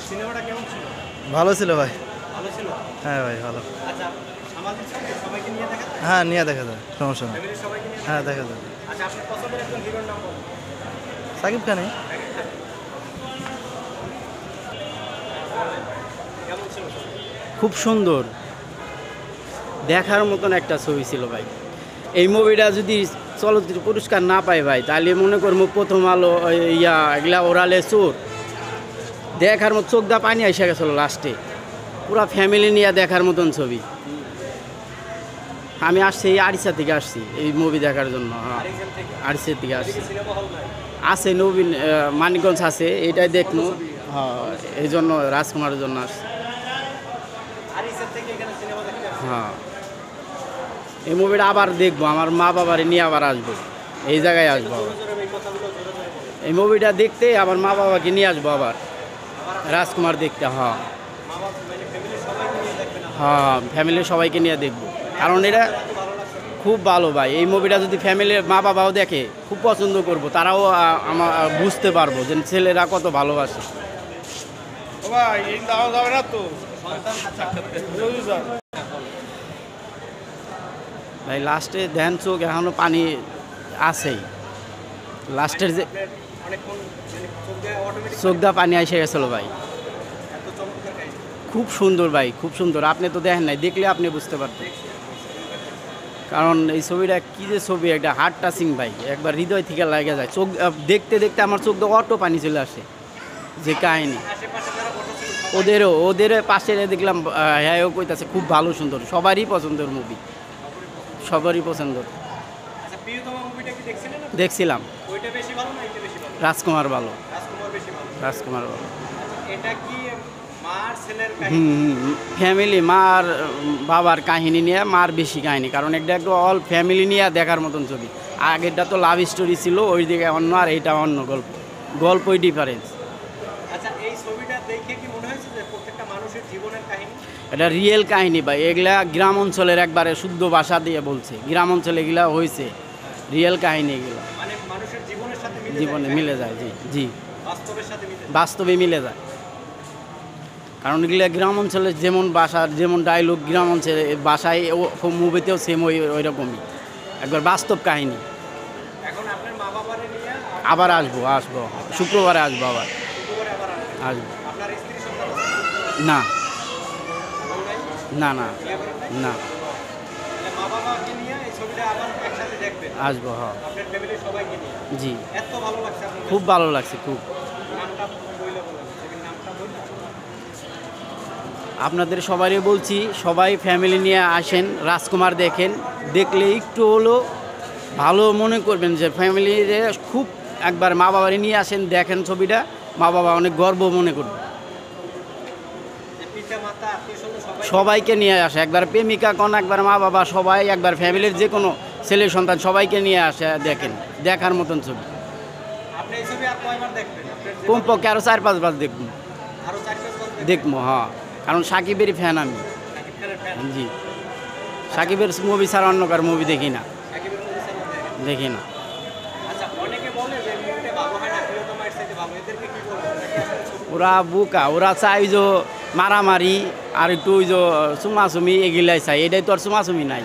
সিনেমাটা কেমন ছিল? ভালো ছিল ভাই। ভালো ছিল। হ্যাঁ ভাই ভালো। আচ্ছা, সামাজিক ছবি সবাইকে নিয়ে দেখা যায়? হ্যাঁ নিয়ে দেখা যায়, সমস্যা নেই। ফ্যামিলির সবাইকে নিয়ে? হ্যাঁ দেখা যায়। আচ্ছা, আপনার পছন্দের একজন হিরোর নাম বলুন। সাকিব খানই। কেমন ছিল ছবি? খুব সুন্দর, দেখার মতন একটা ছবি ছিল ভাই। এই মুভিটা যদি চলচ্চিত্র পুরস্কার না পায় ভাই, তাহলে মনে করবো প্রথম আলো এগুলা ওরালে চোর দেখার মতো চোখ দা পানি এসে গেছিলো লাস্টে। পুরা ফ্যামিলি নিয়ে দেখার মতন ছবি। আমি আসছি এই আরিসা থেকে আসছি এই মুভি দেখার জন্য। হ্যাঁ, আরিসা থেকে আসছি। সিনেমা হল নাই? আছে নবীন মানিকগঞ্জ আছে, এটাই দেখবো। হ্যাঁ, এই জন্য রাজকুমারের জন্য আসছি। আরিসের থেকে এখানে সিনেমা দেখতে আসছেন? হ্যাঁ, এই মুভিটা আবার দেখবো, আমার মা বাবারে নিয়ে আবার আসবো, এই জায়গায় আসবো আবার। জোরে এই কথাগুলো জোরে জোরে বলুন। এই মুভিটা দেখতে আমার মা বাবাকে নিয়ে আসবো আবার রাজকুমার দেখতে। হ্যাঁ মা বাবা মানে ফ্যামিলির সবাইকে নিয়ে দেখবেন? হ্যাঁ, ফ্যামিলির সবাইকে নিয়ে দেখবো, কারণ এটা এত ভালো লাগছে? খুব ভালো ভাই। এই মুভিটা যদি ফ্যামিলির মা বাবাও দেখে খুব পছন্দ করবো, তারাও আমার বুঝতে পারবো যে ছেলেরা কত ভালোবাসে। ভাই লাস্টে ধ্যান চোখ এখনো পানি আছেই, লাস্টের যে অনেকক্ষণ মানে চোখ দিয়ে অটোমেটিক চোখ দা পানি এসে গেছিলো ভাই। এত চমৎকার কাহিনী। খুব সুন্দর ভাই, খুব সুন্দর। আপনি তো দেখেন নাই, দেখলে আপনি বুঝতে পারতেন। কারণ এই ছবিটা কী যে ছবি, একটা হার্ট টাচিং ভাই, একবার হৃদয় থেকে লাগে যায়। চোখ দেখতে দেখতে আমার চোখ দিয়ে অটো পানি চলে আসে। যে কাহিনী আশেপাশে যারা বসেছিল সবাই? ওদের পাশে দেখলাম, হ্যাঁ ও কইতাছে খুব ভালো সুন্দর, সবারই পছন্দের মুভি, সবারই পছন্দ। আচ্ছা, প্রিয়তমা মুভিটা কি দেখছিলেন আপনি? দেখছিলাম। ওইটা বেশি ভালো না এটা বেশি ভালো? রাজকুমার ভালো, রাজকুমার বেশি ভালো। রাজকুমার ভালো। এটা কি মার ছেলের কাহিনী? ফ্যামিলি, মার বাবার কাহিনী নিয়ে, মার বেশি কাহিনী, কারণ এটা একটু অল ফ্যামিলি নিয়ে দেখার মতন ছবি। আগেরটা তো লাভ স্টোরি ছিল, ওই দিকে অন্য, আর এইটা অন্য গল্প, গল্পই ডিফারেন্স। আচ্ছা, এই ছবিটা দেখে কি মনে হয়েছে যে প্রত্যেকটা মানুষের জীবনের কাহিনী? এটা রিয়েল কাহিনী ভাই। এগুলা গ্রাম অঞ্চলের একবারে শুদ্ধ ভাষা দিয়ে বলছে, গ্রাম অঞ্চলে এগুলা হয়েছে রিয়েল কাহিনী। এগুলো মানে মানুষের জীবনের সাথে জীবনে মিলে যায়। জি জি, বাস্তবের সাথে মিলে যায়। বাস্তবে মিলে যায়। কারণ এগুলো গ্রাম অঞ্চলে যেমন ভাষার, যেমন ডায়লগ গ্রাম অঞ্চলে ভাষায়, মুভিতেও সেম ওই রকমই, একবার বাস্তব কাহিনী। এখন আপনার মা বাবারে নিয়ে আবার আসবো শুক্রবারে আসবো, আবার শুক্রবারে আবার আসবেন। আসবো। আপনার স্ত্রী সন্তান আছে? না বোন নাই? না না বিয়ে করেন নাই? না, তাহলে মা বাবাকে নিয়ে এই ছবিটা আবার একসাথে দেখবেন? আসবো। হ্যাঁ আপনার ফ্যামিলির সবাইকে নিয়ে? জি, এত ভালো লাগছে আপনার? খুব ভালো লাগছে খুব। নামটা বইলে বলেন, ছবির নামটা বললে? আপনাদের সবারই বলছি, সবাই ফ্যামিলি নিয়ে আসেন, রাজকুমার দেখেন। দেখলে একটু হলো ভালো মনে করবেন, যে ফ্যামিলিরে খুব একবার মা বাবারে নিয়ে আসেন, দেখেন ছবিটা, মা বাবা অনেক গর্ব মনে করবে। যে পিতা মাতা আত্মীয়স্বজন সবাই? সবাইকে নিয়ে আসে, একবার প্রেমিকা কোন, একবার মা বাবা, সবাই একবার ফ্যামিলির যে কোনো ছেলে সন্তান সবাইকে নিয়ে আসে, দেখেন, দেখার মতন ছবি। আপনি এই ছবি আর কয়বার দেখবেন? আপনার যে কমপক্ষে আরও 4-5 বার দেখবো। আরো 4-5 বার দেখবেন? দেখবো, হ্যাঁ, কারণ সাকিবেরই ফ্যান আমি। শাকিব খানের ফ্যান? জি, সাকিবের মুভি ছাড়া অন্য কার মুভি দেখি না, শাকিবের মুভি সিনেমা দেখেন? দেখি না। আচ্ছা, অনেকে বলে যে মুভিটা ভালো হয় না, প্রিয়তমা এর চাইতে ভালো। এদেরকে কি বলবেন? নাকি আসলে ছবি? ওরা বুকা, ওরা চাই যে মারামারি আর একটু ওই যে চুমাচুমি, এগুলাই চাই। এটাই তো আর চুমাচুমি নাই,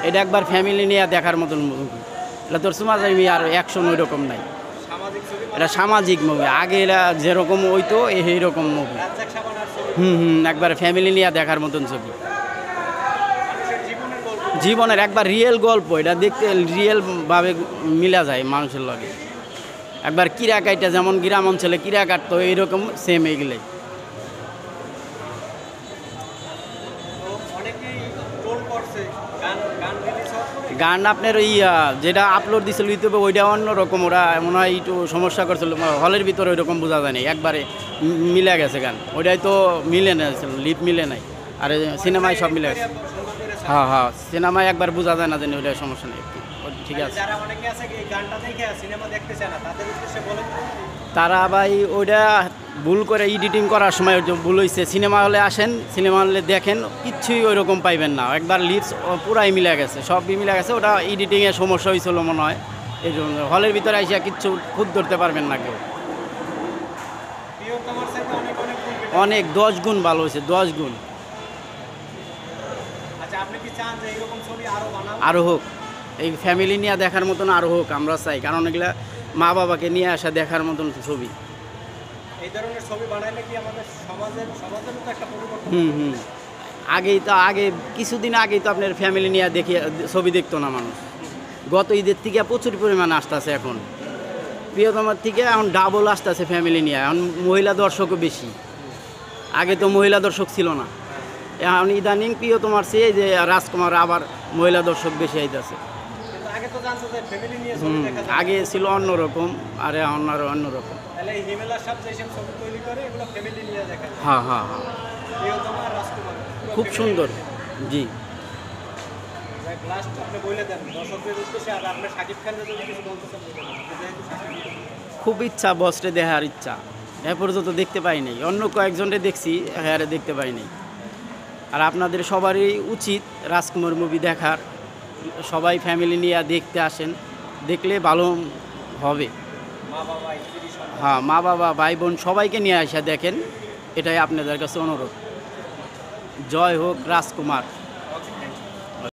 এটা একবার ফ্যামিলি নিয়ে দেখার মতন মুভি। এটা তোর চুমাচুমি আর অ্যাকশন ওই রকম নাই, সামাজিক ছবি? এটা সামাজিক মুভি। আগে এরা যেরকম হইতো এইরকম মুভি। রাজ্জাক সাবানার ছবি? একবার ফ্যামিলি নিয়ে দেখার মতন ছবি, মানুষের জীবনের গল্প? জীবনের একবার রিয়েল গল্প। এটা দেখতে রিয়েলভাবে মিলা যায় মানুষের লগে। একবার কিরা কাইটা, যেমন গ্রাম অঞ্চলে কিরা কাটতো, এইরকম সেম এইগুলাই। তো অনেকেই ট্রোল করছে গান গান রিলিজ হওয়ার পরে। গান আপনার ওই যেটা আপলোড দিছিল ইউটিউবে, ওইটা অন্যরকম। ওরা মনে হয় একটু সমস্যা করছিল, হলের ভিতরে ওই রকম বোঝা যায় নাই, একবারে মিলে গেছে গান। ওইটাই তো মিলে না, লিপ মিলে নাই। আর সিনেমায় সব মিলে গেছে। সুন্দর করে হ্যাঁ হ্যাঁ, সিনেমায় একবার বোঝা যায় না, জানি ওইটা সমস্যা নেই, ঠিক আছে। যারা অনেকে আছে এই গানটা দেখে সিনেমা দেখতে চায় না, তাদের উদ্দেশ্যে বলেন। তারা ভাই ওইটা ভুল করে এডিটিং করার সময় ওইটা ভুল হয়েছে। সিনেমা হলে আসেন, সিনেমা হলে দেখেন, কিচ্ছুই ওই রকম পাইবেন না। একবার লিপস পুরাই মিলে গেছে, সবই মিলে গেছে। ওটা এডিটিংয়ের সমস্যা হয়েছিল মনে হয়, এই জন্য হলের ভিতরে আইসা কিচ্ছু খুদ ধরতে পারবেন না কেউ। প্রিয়তমার সাথে অনেক অনেক গুণ better। অনেক 10 গুণ ভালো হয়েছে, 10 গুণ। আচ্ছা আপনি কি চান যে এরকম ছবি আরো বানান? আরও হোক, এই ফ্যামিলি নিয়ে দেখার মতন আরও হোক আমরা চাই, কারণ এগুলা মা বাবাকে নিয়ে আসা দেখার মতন ছবি। এই ধরনের ছবি বানাইলে কি আমাদের সমাজের মতো একটা পরিবর্তন হুম হুম। আগে কিছুদিন আগেই তো আপনার ফ্যামিলি নিয়ে দেখে ছবি দেখতো না মানুষ। গত ঈদের থেকে প্রচুর পরিমাণে আসতেছে এখন, প্রিয়তমার থেকে এখন ডাবল আসতেছে ফ্যামিলি নিয়ে। এখন মহিলা দর্শকও বেশি, আগে তো মহিলা দর্শক ছিল না। এখন ইদানিং প্রিয়তমার চেয়ে যে রাজকুমার আবার মহিলা দর্শক বেশি আইতেছে। কিন্তু আগে তো জানতো যে ফ্যামিলি নিয়ে ছবি দেখা যায়। আগে ছিল অন্যরকম, আর এখন আরও অন্যরকম। তাহলে এই হিমেলার সাথে যেসব ছবি তৈরি করে এগুলো ফ্যামিলি নিয়ে দেখা যায়। হ্যাঁ হ্যাঁ হ্যাঁ, প্রিয়তমা আর রাজকুমার পুরো খুব family সুন্দর। নিয়ে। জি, যাক, লাস্ট আপনি বলে দেন দর্শকদের উদ্দেশ্যে, আর আপনি শাকিব খানের যদি কিছু বলতে চান বলে দেন। আপনি যেহেতু শাকিব খান। খুব ইচ্ছা বসরে দেখার ইচ্ছা, এ পর্যন্ত দেখতে পাই নাই। অন্য কয়েকজনকে দেখছি, হ্যাঁ দেখতে পাই নাই। আর আপনাদের সবারই উচিত রাজকুমার মুভি দেখার, সবাই ফ্যামিলি নিয়ে দেখতে আসেন, দেখলে ভালো হবে। মা বাবা স্ত্রী সন্তান। হ্যাঁ, মা বাবা ভাই বোন সবাইকে নিয়ে আসা দেখেন, এটাই আপনাদের কাছে অনুরোধ। জয় হোক রাজকুমার।